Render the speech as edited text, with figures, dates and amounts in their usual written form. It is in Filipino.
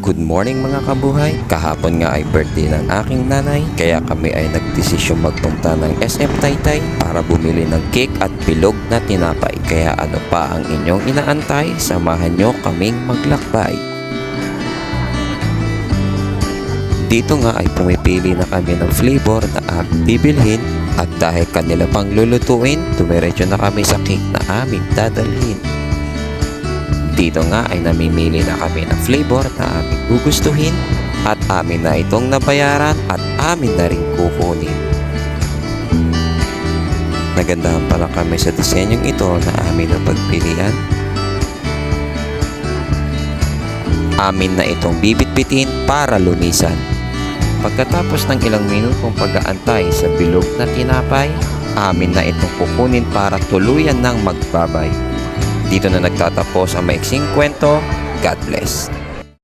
Good morning mga kabuhay. Kahapon nga ay birthday ng aking nanay, kaya kami ay nagdesisyong magpunta ng SM Taytay para bumili ng cake at bilog na tinapay. Kaya ano pa ang inyong inaantay? Samahan nyo kaming maglakbay. Dito nga ay pumipili na kami ng flavor na aming bibilhin, at dahil kanila pang lulutuin, dumiretso na kami sa cake na aming dadalhin. Dito nga ay namimili na kami ng flavor na aming gugustuhin, at amin na itong nabayaran at amin na rin kukunin. Nagandahan pala kami sa disenyong ito na amin na pagpilian. Amin na itong bibit-bitin para lumisan. Pagkatapos ng ilang minutong pag-aantay sa bilog na tinapay, amin na itong kukunin para tuluyan ng magbabay. Dito na nagtatapos ang maiksing kwento. God bless.